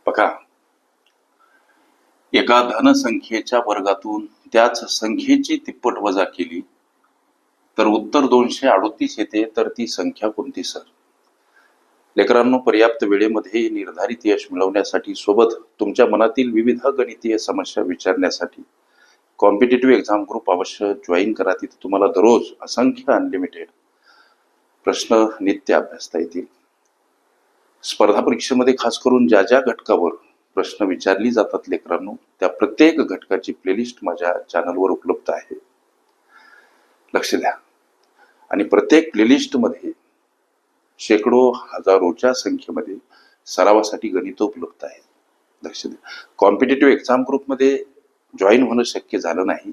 बघा, एका धनसंख्येच्या वर्गातून त्याच संख्येची तिप्पट वजा केली तर उत्तर 238 येते. तर ती संख्या कोणती सर? लेकरांनो, पर्याप्त वेळेमध्ये निर्धारित यश मिळवण्यासाठी सोबत तुमच्या मनातील विविध गणितीय समस्या विचारण्यासाठी कॉम्पिटिटिव्ह एक्झाम ग्रुप अवश्य जॉईन करा. तिथे तुम्हाला दररोज असंख्य अनलिमिटेड प्रश्न नित्य अभ्यासता येतील. स्पर्धा परीक्षेमध्ये खास करून ज्या ज्या घटकावर प्रश्न विचारली जातात लेकरांनो, त्या प्रत्येक घटकाची प्लेलिस्ट माझ्या चॅनलवर उपलब्ध आहे. लक्ष द्या. आणि प्रत्येक प्लेलिस्ट मध्ये शेकडो हजारोच्या संख्येमध्ये सरावासाठी गणित उपलब्ध आहे. लक्ष द्या. कॉम्पिटिटिव्ह एक्झाम ग्रुपमध्ये जॉईन होणं शक्य झालं नाही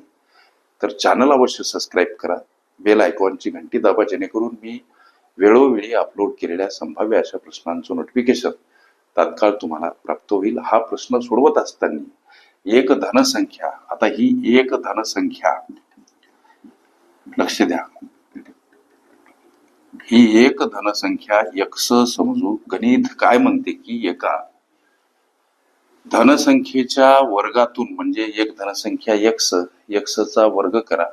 तर चॅनल अवश्य सबस्क्राईब करा, बेल आयकॉनची घंटी दाबा, जेणेकरून मी वेळोवेळी अपलोड केलेल्या संभाव्य अशा प्रश्नांचं नोटिफिकेशन तात्काळ तुम्हाला प्राप्त होईल. हा प्रश्न सोडवत असताना एक धनसंख्या, आता ही एक धनसंख्या, लक्ष द्या, ही एक धनसंख्या x समजू. गणित काय म्हणते की एका धनसंख्येच्या वर्गातून म्हणजे एक धनसंख्या x चा वर्ग करा,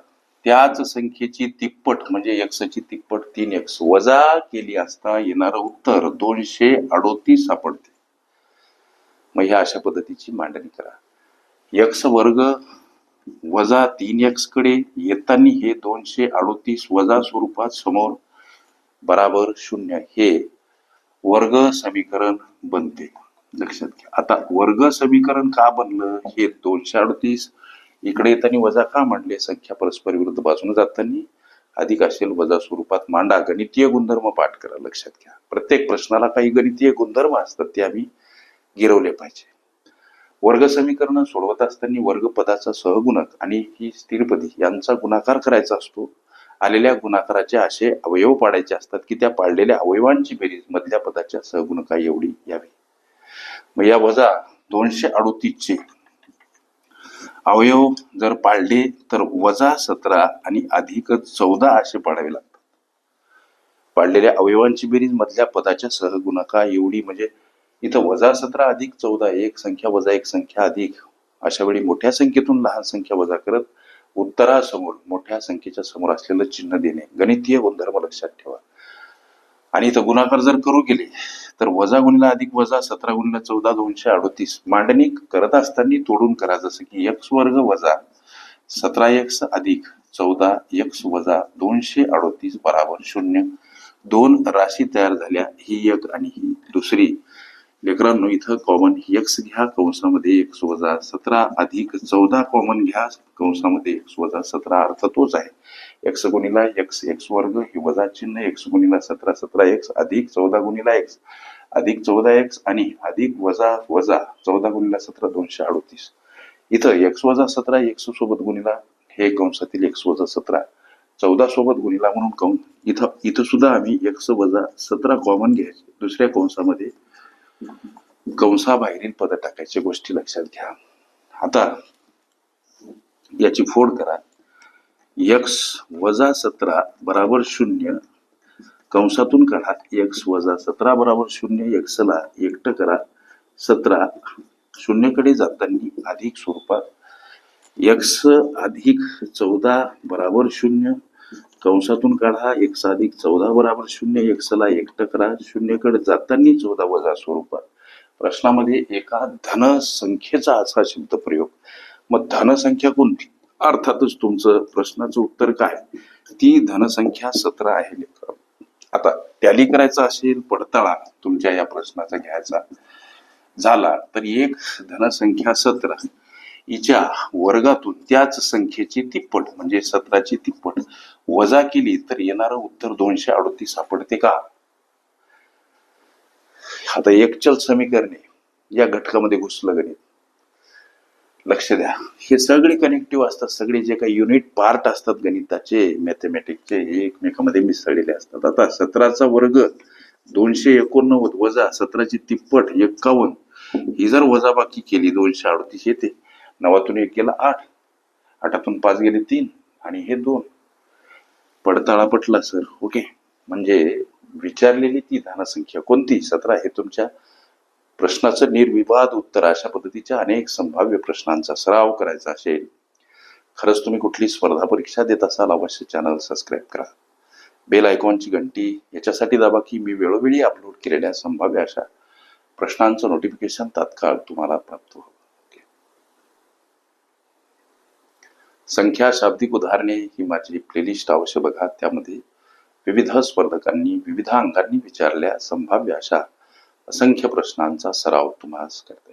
त्याच संख्येची तिप्पट म्हणजे x ची तिप्पट 3x वजा केली असता येणारं उत्तर 238 सापडते. मग ह्या अशा पद्धतीची मांडणी करा. x वर्ग वजा 3x कडे येताना हे 238 वजा स्वरूपात समोर बराबर 0 हे वर्ग समीकरण बनते. लक्षात घ्या. आता वर्ग समीकरण का बनलं? हे 238 इकडे येताना वजा का मांडले? संख्या परस्पर विरुद्ध बाजूने जाताना अधिक असेल वजा स्वरूपात मांडा. गणितीय गुणधर्म पाठ करा. लक्षात घ्या, प्रत्येक प्रश्नाला काही गणितीय गुणधर्म असतात, ते आम्ही गिरवले पाहिजे. वर्ग समीकरण सोडवत असताना वर्ग पदाचा सहगुणक आणि ही स्थिरपदी यांचा गुणाकार करायचा असतो. आलेल्या गुणाकाराचे असे अवयव पाडायचे असतात की त्या पाडलेल्या अवयवांची बेरीज मधल्या पदाच्या सहगुणका एवढी यावी. मग या वजा 238 चे अवयव जर पाडले तर वजा 17 आणि अधिक 14 असे पाडावे लागतात. पाडलेल्या अवयवांची बेरीज मधल्या पदाच्या सहगुणका एवढी, म्हणजे इथं वजा 17 अधिक 14 एक संख्या वजा एक संख्या अधिक, अशा वेळी मोठ्या संख्येतून लहान संख्या वजा करत उत्तरासमोर मोठ्या संख्येच्या समोर असलेलं चिन्ह देणे. गणितीय गुणधर्म लक्षात ठेवा. आणि इथं गुणाकार जर करू गेले तर वजा गुणिला अधिक वजा 17 गुणिला 14 238. मांडणी करत असताना तोडून करा. जसं की x वर्ग वजा 17x अधिक 14x वजा 238 बराबर 0. दोन राशी तयार झाल्या, ही एक आणि ही दुसरी. लेकरांनो, इथं कॉमन x घ्या, कंसामध्ये x वजा 17 अधिक 14 कॉमन घ्या, कंसामध्ये x वजा 17. अर्थ तोच आहे. x गुणिला x वर्ग हे वजा चिन्ह, x गुणिला 17 17x अधिक 14 गुणिला x अधिक 14x आणि अधिक वजा वजा 14 गुणिला 17 238. इथं x वजा 17 x सोबत गुणिला हे कंसातील x वजा 17 14 सोबत गुणिला म्हणून इथं सुद्धा आम्ही x वजा 17 कॉमन घ्यायचे. दुसऱ्या कंसामध्ये कंसाबाहेरील पद टाकायचे. गोष्टी लक्षात घ्या. आता याची फोड करा. x वजा 17 बराबर 0 कंसातून काढा. x वजा 17 बराबर 0. x ला एकटं करा. 17 शून्यकडे जाताना अधिक स्वरूपात x अधिक 14 बराबर 0 कंसातून काढा. x अधिक 14 बराबर 0. x ला एकटं करा. शून्यकडे जाताना 14 वजा स्वरूपात. प्रश्नामध्ये एका धनसंख्येचा असा शब्द प्रयोग. मग धनसंख्या कोणती? अर्थातच तुमचं प्रश्नाचं उत्तर काय? ती धनसंख्या 17 आहे. आता टॅली करायचा असेल, पडताळा तुमच्या या प्रश्नाचा घ्यायचा झाला तर एक धनसंख्या 17 हिच्या वर्गातून त्याच संख्येची तिप्पट म्हणजे 17 ची तिप्पट वजा केली तर येणारं उत्तर 238 सापडते का? आता एकचल समीकरणे या घटकामध्ये घुसलं गणित. लक्ष द्या, हे सगळे कनेक्टिव्ह असतात. सगळे जे काही युनिट पार्ट असतात गणिताचे, मॅथमॅटिक्सचे, हे एकमेकांमध्ये मिसळलेले असतात. आता 17चा वर्ग 289 वजा 17 ची तिप्पट 51 ही जर वजाबाकी केली 238 येते. 9तून 1 गेला 8, 8तून 5 गेले 3 आणि हे 2. पडताळा पटला सर? ओके. म्हणजे विचारलेली ती धनसंख्या कोणती? 17 हे तुमच्या प्रश्नाचं निर्विवाद उत्तर अशा पद्धतीच्या अनेक संभाव्य प्रश्नांचा सराव करायचा असेल, खरंच तुम्ही कुठली स्पर्धा परीक्षा देत असाल, अवश्य चॅनल सबस्क्राईब करा. बेल आयकॉनची घंटी याच्यासाठी दाबा की मी वेळोवेळी अपलोड केलेल्या संभाव्य अशा प्रश्नांचं नोटिफिकेशन तात्काळ तुम्हाला प्राप्त होईल. संख्या शाब्दिक उदाहरणे ही माझी प्लेलिस्ट अवश्य बघा. त्यामध्ये विविध स्पर्धकांनी विविध अंगांनी विचारलेल्या संभाव्य अशा असंख्य प्रश्नांचा सराव तुम्हाला करता